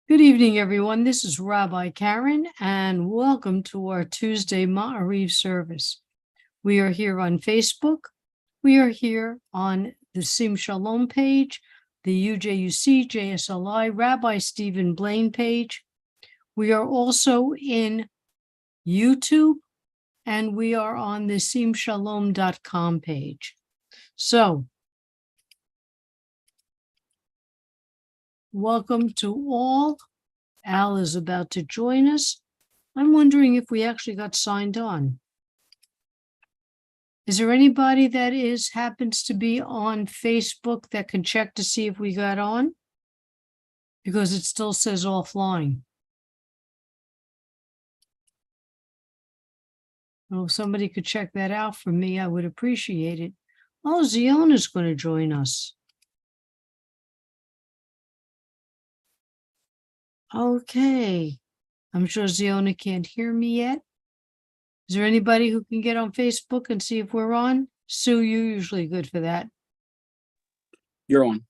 Good evening, everyone. This is Rabbi Karen, and welcome to our Tuesday Ma'ariv service. We are here on Facebook. We are here on the Sim Shalom page, the UJUC JSLI Rabbi Stephen Blaine page. We are also in YouTube, and we are on the simshalom.com page. So, welcome to all. Al is about to join us. I'm wondering if we actually got signed on. Is there anybody that happens to be on Facebook that can check to see if we got on? Because it still says offline. Well, if somebody could check that out for me, I would appreciate it. Oh, Ziona's going to join us. Okay. I'm sure Ziona can't hear me yet. Is there anybody who can get on Facebook and see if we're on? Sue, you're usually good for that. You're on.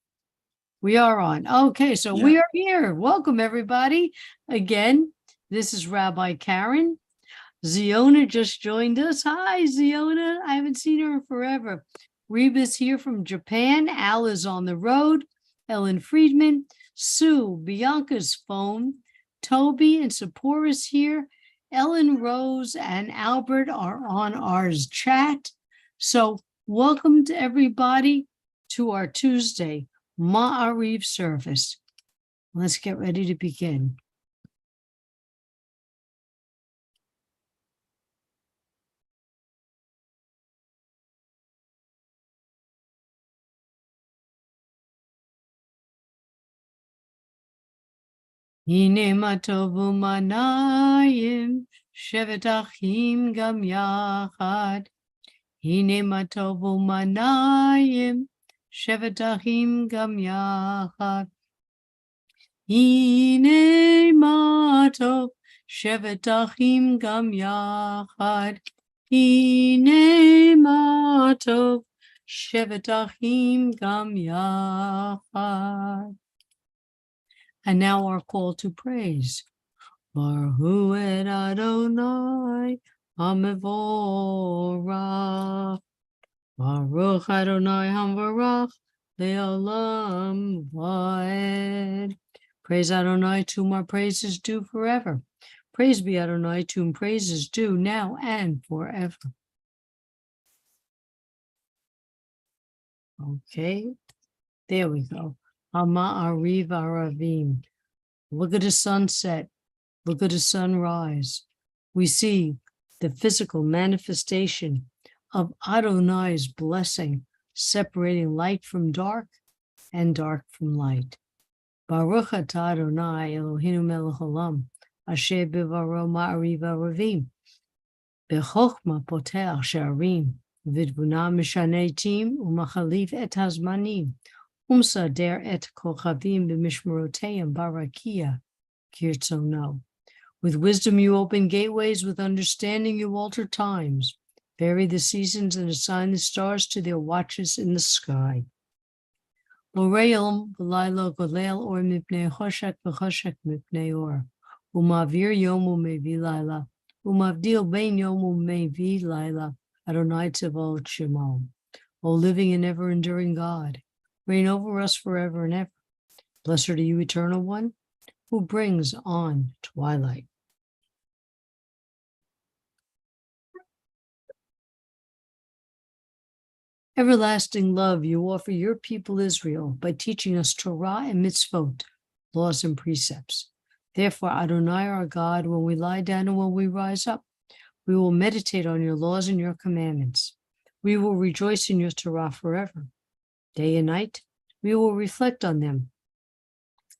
We are on. Okay, so Yeah. we are here. Welcome, everybody. Again, this is Rabbi Karen. Ziona just joined us. Hi, Ziona. I haven't seen her in forever. Reba's here from Japan. Al is on the road. Ellen Friedman. Sue, Bianca's phone. Toby and Sappora's here. Ellen, Rose, and Albert are on our chat. So welcome to everybody to our Tuesday Ma'ariv service. Let's get ready to begin. Hine matovu manayim, shevet achim gam yachad. Hine matovu manayim, shevet achim gam yachad. Hine matov, shevet achim gam yachad. Hine matov, shevet achim gam yachad. And now our call to praise. Baruch et Adonai HaMevorach. Baruch Adonai HaMevorach Le'olam Vaed. Praise Adonai, to whom our praise is due forever. Praise be Adonai, to whom praise is due now and forever. Okay, there we go. Ma'ariv Aravim. Look at the sunset. Look at the sunrise. We see the physical manifestation of Adonai's blessing, separating light from dark and dark from light. Baruch atah Adonai Eloheinu melech haolam, asher bivaro ma'ariv aravim. Bechokma poteach she'arim, v'tbuna mishaneh tim u'machalif et hazmanim. Umsader et kochavim b'mishmeroteim barakia kirtzono. With wisdom you open gateways, with understanding you alter times. Vary the seasons and assign the stars to their watches in the sky. L'oreil v'laylo golel or mipnei choshek v'choshek mipnei or. Umavir yom u'mevi layla. Umavdil bein yom u'mevi layla. Adonai tzevot shemo. O living and ever-enduring God, reign over us forever and ever. Blessed are you, Eternal One, who brings on twilight. Everlasting love you offer your people Israel by teaching us Torah and mitzvot, laws and precepts. Therefore, Adonai our God, when we lie down and when we rise up, we will meditate on your laws and your commandments. We will rejoice in your Torah forever. Day and night, we will reflect on them,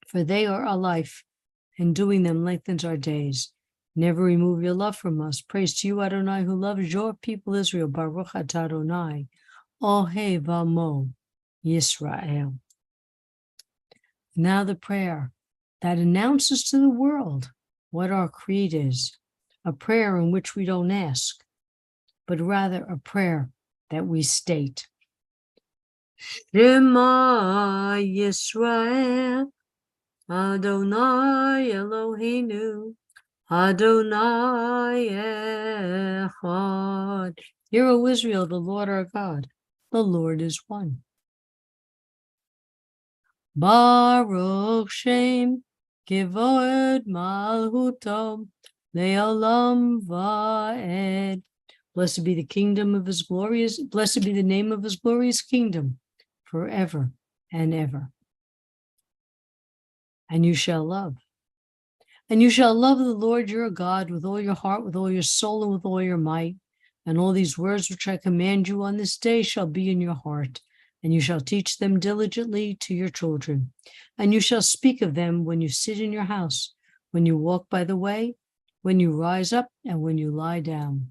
for they are our life, and doing them lengthens our days. Never remove your love from us. Praise to you, Adonai, who loves your people Israel. Baruch atah Adonai, Ohev Amo Yisrael. Now the prayer that announces to the world what our creed is, a prayer in which we don't ask, but rather a prayer that we state. Shema Yisrael, Adonai Eloheinu, Adonai Echad. Hear, O Israel, the Lord our God, the Lord is one. Baruch Shem, Kivod Malhuto, Leolam Va'ed. Blessed be the kingdom of his glorious, blessed be the name of his glorious kingdom, forever and ever. And you shall love. And you shall love the Lord your God with all your heart, with all your soul, and with all your might. And all these words which I command you on this day shall be in your heart, and you shall teach them diligently to your children. And you shall speak of them when you sit in your house, when you walk by the way, when you rise up, and when you lie down.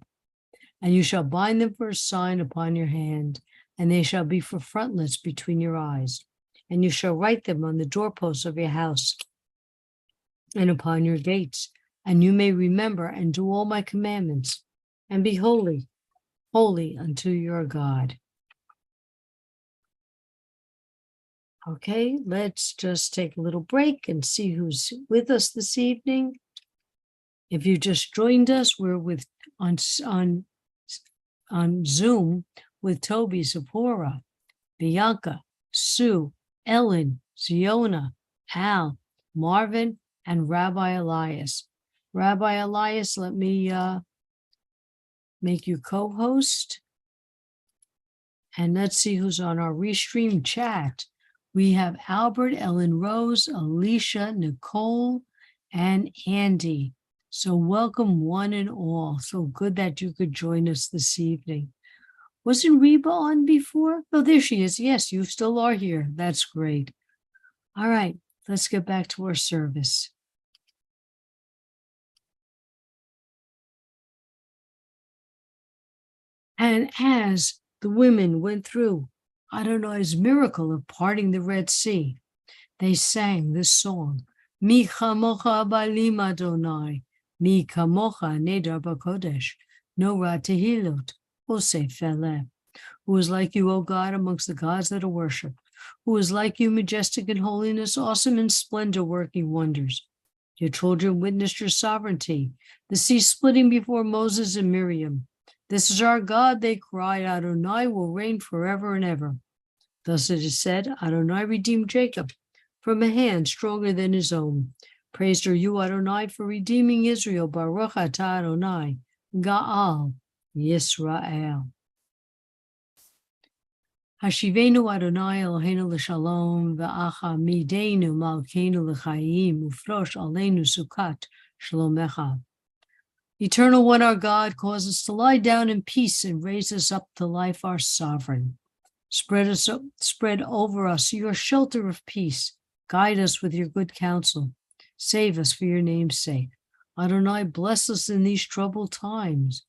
And you shall bind them for a sign upon your hand, and they shall be for frontlets between your eyes. And you shall write them on the doorposts of your house and upon your gates, and you may remember and do all my commandments, and be holy, holy unto your God. Okay, let's just take a little break and see who's with us this evening. If you just joined us, we're with on Zoom with Toby, Zipporah, Bianca, Sue, Ellen, Ziona, Al, Marvin, and Rabbi Elias. Rabbi Elias, let me make you co-host. And let's see who's on our Restream chat. We have Albert, Ellen Rose, Alicia, Nicole, and Andy. So welcome one and all. So good that you could join us this evening. Wasn't Reba on before? Oh, there she is. Yes, you still are here. That's great. All right, let's get back to our service. And as the women went through Adonai's miracle of parting the Red Sea, they sang this song, Mi chamocha balim Adonai, Mi kamocha neder b'kodesh, Nora tehilot, oseh feleh. Who is like you, O God, amongst the gods that are worshipped? Who is like you, majestic in holiness, awesome in splendor, working wonders? Your children witnessed your sovereignty, the sea splitting before Moses and Miriam. This is our God, they cried, Adonai will reign forever and ever. Thus it is said, Adonai redeemed Jacob from a hand stronger than his own. Praised are you, Adonai, for redeeming Israel. Baruch atah Adonai, Ga'al Yisrael. Hashivenu Adonai Eloheinu l'shalom, v'acha midenu malkeinu l'chaim, ufrosh aleinu sukat shalomecha. Eternal One, our God, cause us to lie down in peace and raise us up to life, our sovereign. Spread over us your shelter of peace. Guide us with your good counsel. Save us for your name's sake. Adonai, bless us in these troubled times.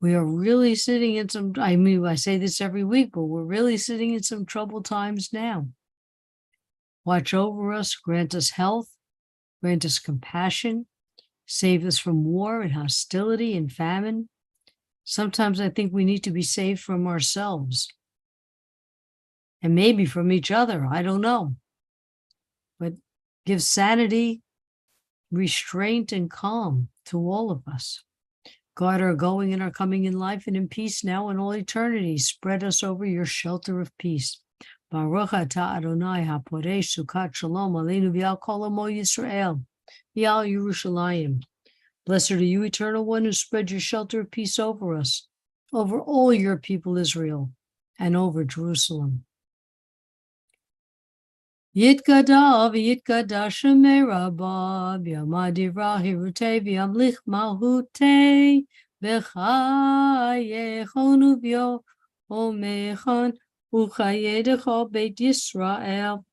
We are really sitting in some, I say this every week, but we're really sitting in some troubled times now. Watch over us, grant us health, grant us compassion, save us from war and hostility and famine. Sometimes I think we need to be saved from ourselves and maybe from each other. I don't know. But give sanity, restraint, and calm to all of us. Guard our going and our coming in life and in peace now and all eternity. Spread us over your shelter of peace. Baruch atah Adonai haporei sukat shalom aleinu v'al kol amo Yisrael v'al Yerushalayim. Blessed are you, Eternal One, who spread your shelter of peace over us, over all your people Israel, and over Jerusalem. Yitkada v'yitkada shemei rabba v'yamadira hirute v'yamlich malhute v'chayechonu v'yomechan uchayedecha beit Yisrael.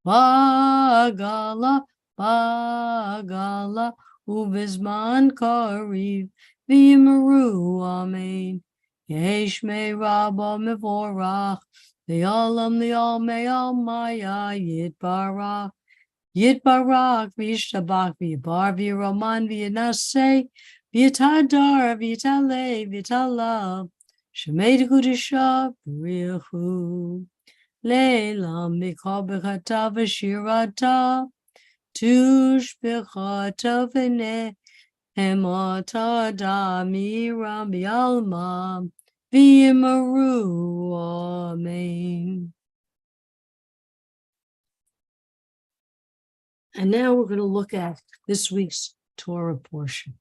Bagala, bagala, ubizman kariv, v'yimaru amen. Yeshmei rabba mevorach, Le'olam le'ol maya yitbarach, yitbarach v'yishtabach v'yibar v'yiroman v'yinaseh, v'yitadar v'yitaleh v'yitalav, shemei d'kudisha v'richu. Leila mikol bechata v'shirata, tush bechata v'ne, hemata damiram bialma, v'yimaru, amen. And now we're going to look at this week's Torah portion.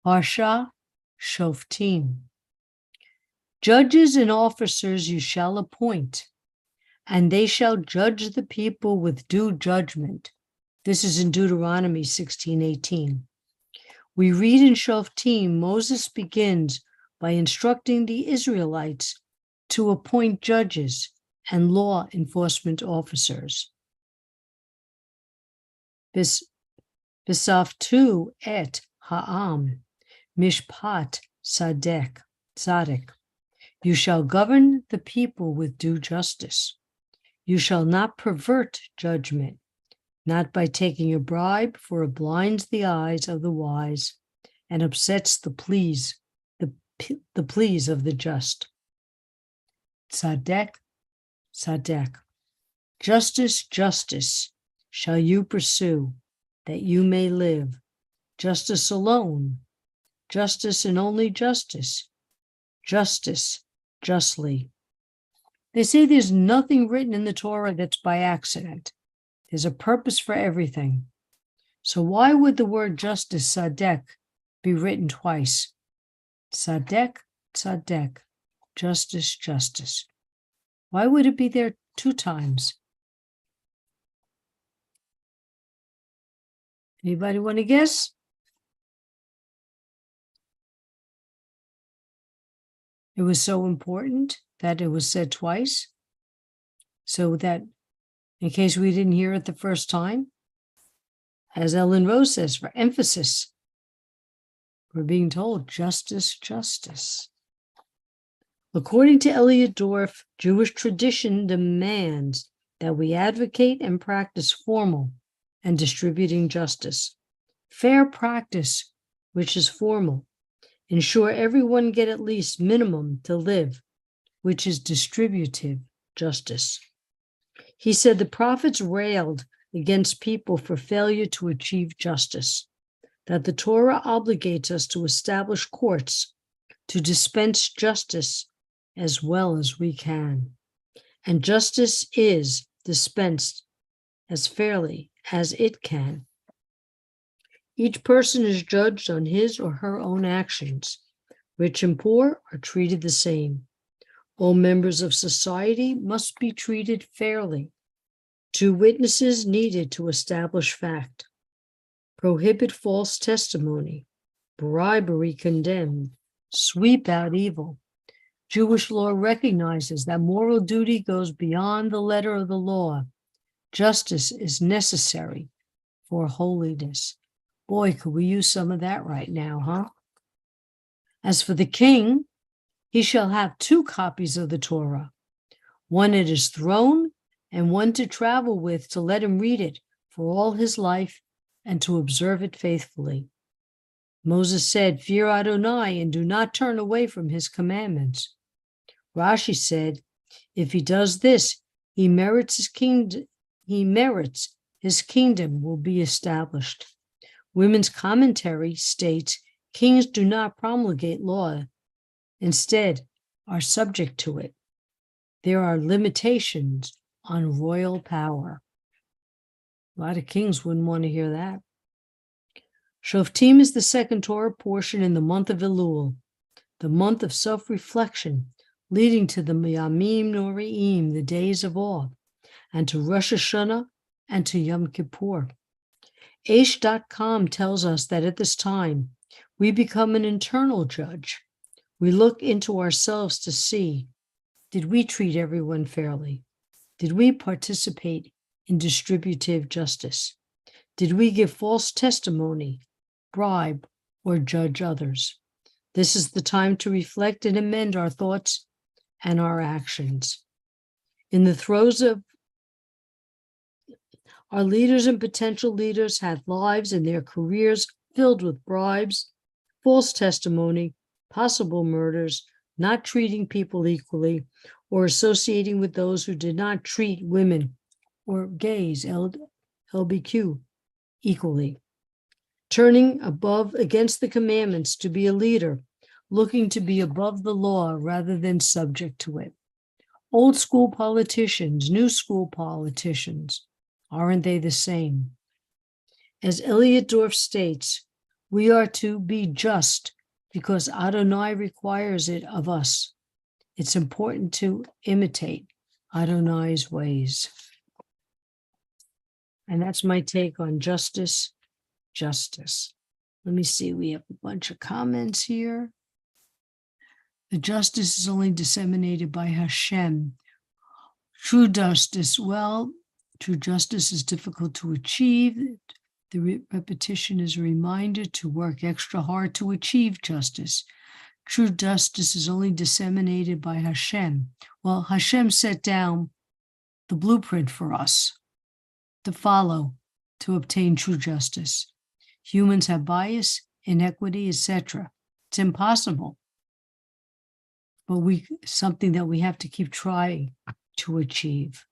Parsha Shoftim. Judges and officers you shall appoint, and they shall judge the people with due judgment. This is in Deuteronomy 16:18. We read in Shoftim, Moses begins by instructing the Israelites to appoint judges and law enforcement officers. Bisaftu et ha'am, mishpat tzadek. You shall govern the people with due justice. You shall not pervert judgment, not by taking a bribe, for it blinds the eyes of the wise and upsets the pleas of the just. Tzadek. Justice shall you pursue, that you may live. Justice alone. Justice and only justice. Justice justly. They say there's nothing written in the Torah that's by accident. There's a purpose for everything. So why would the word justice, tzadek, be written twice? Tzadek, justice. Why would it be there 2 times? Anybody want to guess? It was so important that it was said twice, so that in case we didn't hear it the first time, as Ellen Rose says, for emphasis, we're being told justice. According to Elliot Dorff, Jewish tradition demands that we advocate and practice formal and distributing justice. Fair practice, which is formal, ensure everyone get at least minimum to live, which is distributive justice. He said the prophets railed against people for failure to achieve justice, that the Torah obligates us to establish courts to dispense justice as well as we can. And justice is dispensed as fairly as it can. Each person is judged on his or her own actions. Rich and poor are treated the same. All members of society must be treated fairly. 2 witnesses needed to establish fact. Prohibit false testimony. Bribery condemned. Sweep out evil. Jewish law recognizes that moral duty goes beyond the letter of the law. Justice is necessary for holiness. Boy, could we use some of that right now, huh? As for the king, he shall have 2 copies of the Torah, one at his throne and one to travel with to let him read it for all his life and to observe it faithfully. Moses said, "Fear Adonai and do not turn away from his commandments." Rashi said, if he does this, he merits his kingdom will be established. Women's commentary states, kings do not promulgate law, instead are subject to it. There are limitations on royal power. A lot of kings wouldn't want to hear that. Shoftim is the second Torah portion in the month of Elul, the month of self-reflection, leading to the Yamim Nori'im, the days of awe, and to Rosh Hashanah and to Yom Kippur. Aish.com tells us that at this time, we become an internal judge. We look into ourselves to see, did we treat everyone fairly? Did we participate in distributive justice? Did we give false testimony, bribe, or judge others? This is the time to reflect and amend our thoughts and our actions. In the throes of our leaders and potential leaders had lives and their careers filled with bribes, false testimony, possible murders, not treating people equally, or associating with those who did not treat women or gays, LBQ, equally. Turning above against the commandments to be a leader, looking to be above the law rather than subject to it. Old school politicians, new school politicians, aren't they the same? As Elliot Dorff states, we are to be just because Adonai requires it of us. It's important to imitate Adonai's ways. And that's my take on justice. Let me see, we have a bunch of comments here. The justice is only disseminated by Hashem. True justice, well, true justice is difficult to achieve. The repetition is a reminder to work extra hard to achieve justice. True justice is only disseminated by Hashem. Well, Hashem set down the blueprint for us to follow to obtain true justice. Humans have bias, inequity, etc. It's impossible, but something that we have to keep trying to achieve.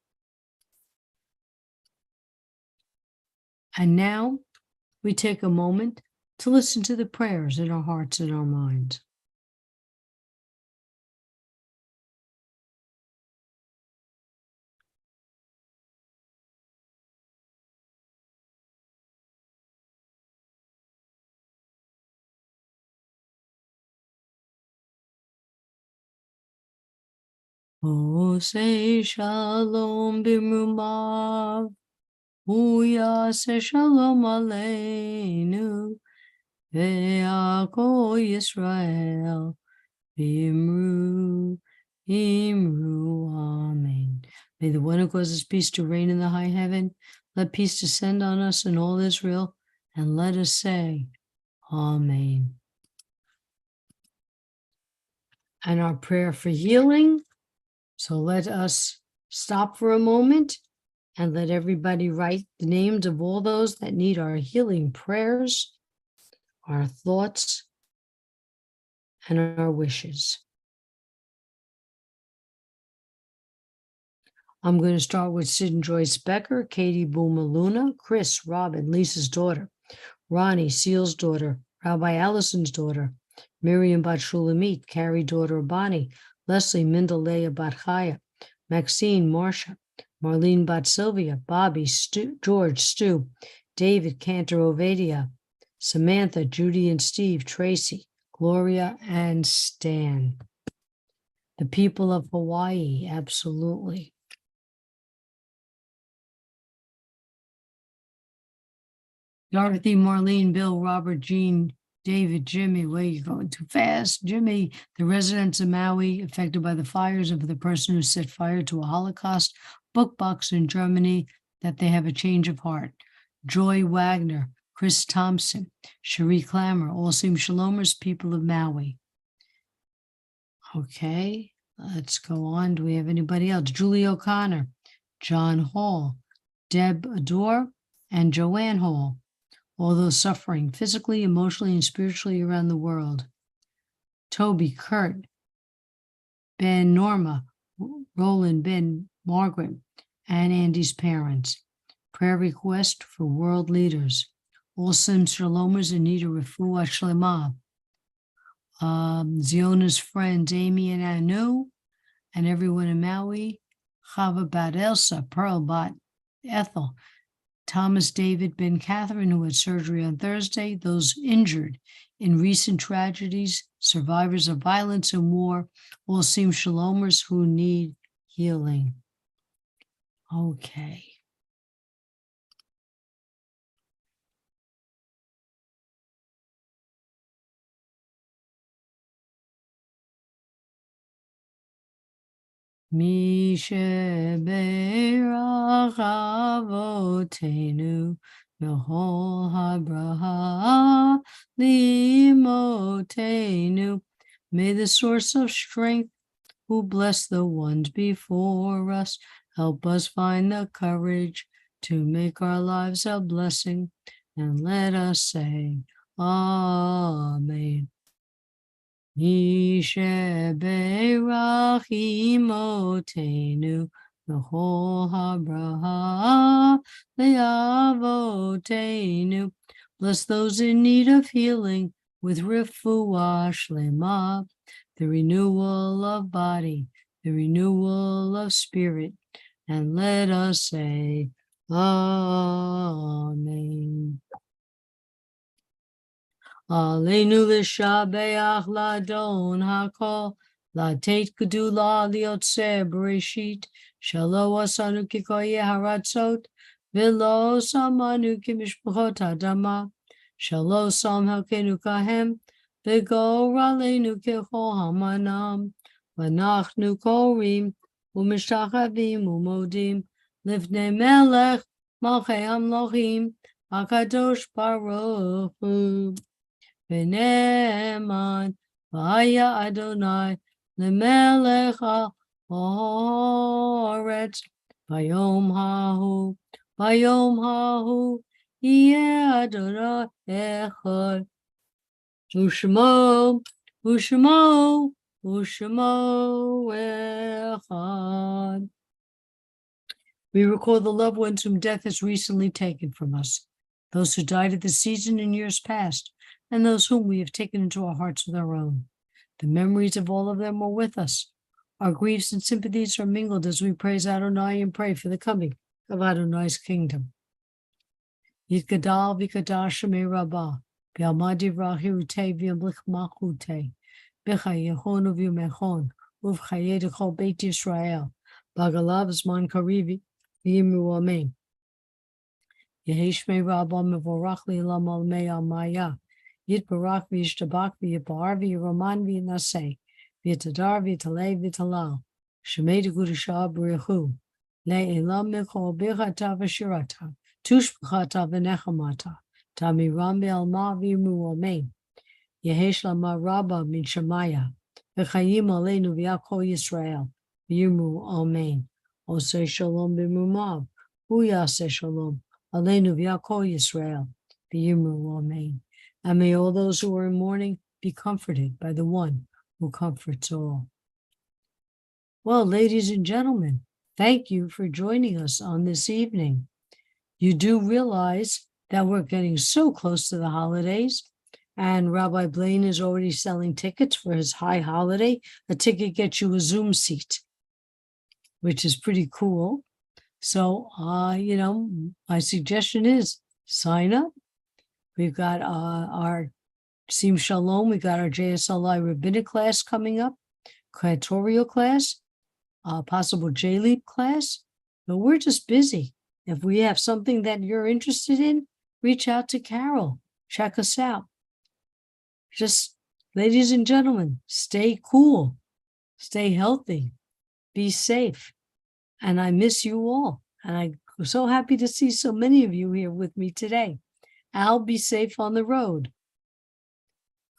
And now we take a moment to listen to the prayers in our hearts and our minds. Oh, say shalom b'rumav, Uyase shalom aleinu, ve'ako Yisrael, imru, amen. May the one who causes peace to reign in the high heaven, let peace descend on us and all Israel, and let us say, amen. And our prayer for healing. So let us stop for a moment and let everybody write the names of all those that need our healing prayers, our thoughts, and our wishes. I'm going to start with Sid and Joyce Becker, Katie Booma Luna, Chris, Robin, Lisa's daughter, Ronnie, Seal's daughter, Rabbi Allison's daughter, Miriam Bat Shulamit, Carrie, daughter of Bonnie, Leslie, Mindalea Bat Chaya, Maxine, Marcia, Marlene Bat Sylvia, Bobby, George, Stu, David, Cantor, Ovadia, Samantha, Judy and Steve, Tracy, Gloria, and Stan. The people of Hawaii, absolutely. Dorothy, Marlene, Bill, Robert, Jean, David, Jimmy, where are you going too fast? Jimmy, the residents of Maui affected by the fires, and for the person who set fire to a Holocaust book box in Germany, that they have a change of heart. Joy Wagner, Chris Thompson, Cherie Clammer, all seem Shalomers, people of Maui. Okay, let's go on. Do we have anybody else? Julie O'Connor, John Hall, Deb Adore, and Joanne Hall. All those suffering physically, emotionally, and spiritually around the world. Toby, Kurt, Ben, Norma, Roland, Ben, Margaret, and Andy's parents. Prayer request for world leaders. All Sim Shalomers in need of refuah shlema. Ziona's friends, Amy and Anu, and everyone in Maui. Chava Bat Elsa, Pearl Bat Ethel, Thomas David Ben Catherine, who had surgery on Thursday, those injured in recent tragedies, survivors of violence and war, all seem Shalomers who need healing. Okay. Mishe Be'erach Avotenu Mehol Habraha Limotenu. May the source of strength, who bless the ones before us, help us find the courage to make our lives a blessing, and let us say, Amen. Mishe Beirach Imotenu B'chol habraha le'avotenu. Bless those in need of healing with refuah shlema, the renewal of body, the renewal of spirit, and let us say, Amen. Aleinu l'shabeach ladon hakol, latet gedula liotze bereshit, shelo asanu kikoye haratzot, v'lo samanu kimishpachot adama, shelo sam helkenu kahem, v'gor aleinu kechol hamanam, v'nachnu korim, u'mishtachavim u'modim, livnei melech, malchei hamlochim, HaKadosh Baruch Hu. V'ne'eman v'haya Adonai lemelech ha'oretz v'yom hahu yeh Adonai echad u'shmo echad. We recall the loved ones whom death has recently taken from us, those who died at the season in years past, and those whom we have taken into our hearts with our own. The memories of all of them are with us. Our griefs and sympathies are mingled as we praise Adonai and pray for the coming of Adonai's kingdom. Yitgadal v'kadash shemei rabbah, v'yalmad yivrachi utei v'yamlich malchutei, v'chayechon uv'yumechon, uv'chayei d'chol beit Yisrael, b'agalav zman karivi, v'yimru amen. Yehi shmei rabbah mevorach li'olam almei almaya, Yitbarach v'yishtabach v'yibar v'yiraman v'yinaseh, v'yitadar v'yitalei v'yitalal, shemei d'kudashah b'richu, le'elam michol birchata v'shirata, tushbachata v'nechamata, tamiram v'alma v'yimu amen. Yehesh lama rabba min shemaya, v'chayim aleinu v'yakol Yisrael, v'yimu amen. Oseh shalom b'mumav, uyaseh shalom, aleinu v'yakol Yisrael, v'yimu amen. And may all those who are in mourning be comforted by the one who comforts all. Well, ladies and gentlemen, thank you for joining us on this evening. You do realize that we're getting so close to the holidays, and Rabbi Blaine is already selling tickets for his high holiday. A ticket gets you a Zoom seat, which is pretty cool. So, my suggestion is sign up. We've got our Sim Shalom. We got our JSLI rabbinic class coming up, curatorial class, possible J-Leap class. But we're just busy. If we have something that you're interested in, reach out to Carol. Check us out. Just, ladies and gentlemen, stay cool, stay healthy, be safe. And I miss you all. And I'm so happy to see so many of you here with me today. Al, be safe on the road.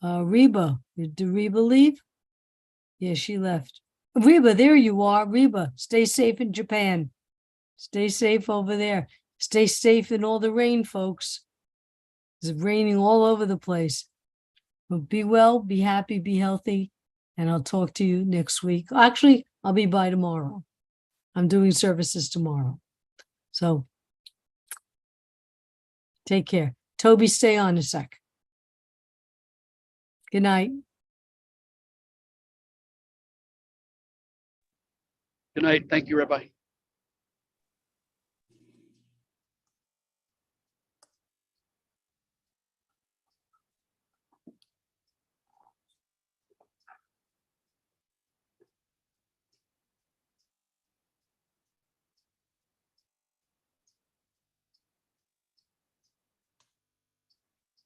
Reba, did Reba leave? Yeah, she left. Reba, there you are. Reba, stay safe in Japan. Stay safe over there. Stay safe in all the rain, folks. It's raining all over the place. But be well, be happy, be healthy, and I'll talk to you next week. Actually, I'll be by tomorrow. I'm doing services tomorrow. So take care. Toby, stay on a sec. Good night. Good night. Thank you, Rabbi.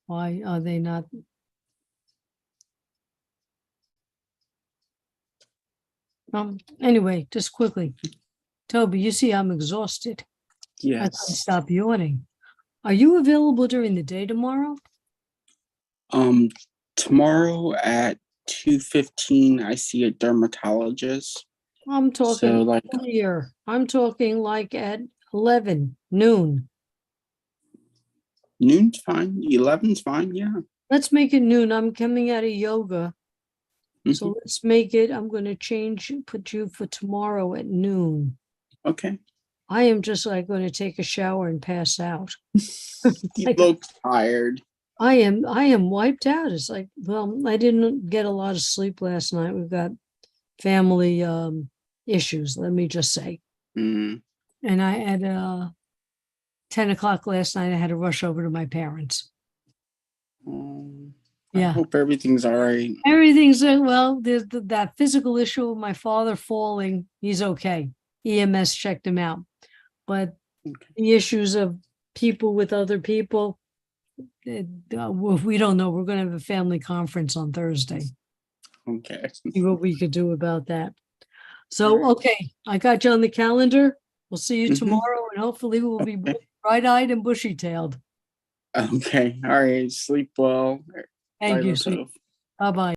Why are they not? Anyway, just quickly. Toby, you see I'm exhausted. I gotta Yes. stop yawning. Are you available during the day tomorrow? Tomorrow at 2:15, I see a dermatologist. I'm talking So, like, earlier. I'm talking like at 11 noon. noon's fine. 11's fine. Yeah. Let's make it noon. I'm coming out of yoga So let's make it, I'm going to put you for tomorrow at noon. Okay. I am just like going to take a shower and pass out. You look tired. I am wiped out. It's like, well, I didn't get a lot of sleep last night. We've got family issues, let me just say. Mm. And I at 10 o'clock last night, I had to rush over to my parents. I Yeah. hope everything's all right. Everything's well, there's that physical issue of my father falling. He's okay. EMS checked him out. But the issues of people with other people, we don't know. We're going to have a family conference on Thursday. Okay. See what we could do about that. So, okay, I got you on the calendar. We'll see you tomorrow, and hopefully we'll be bright-eyed and bushy-tailed. Okay. All right. Sleep well. Thank you, sweet. Bye-bye.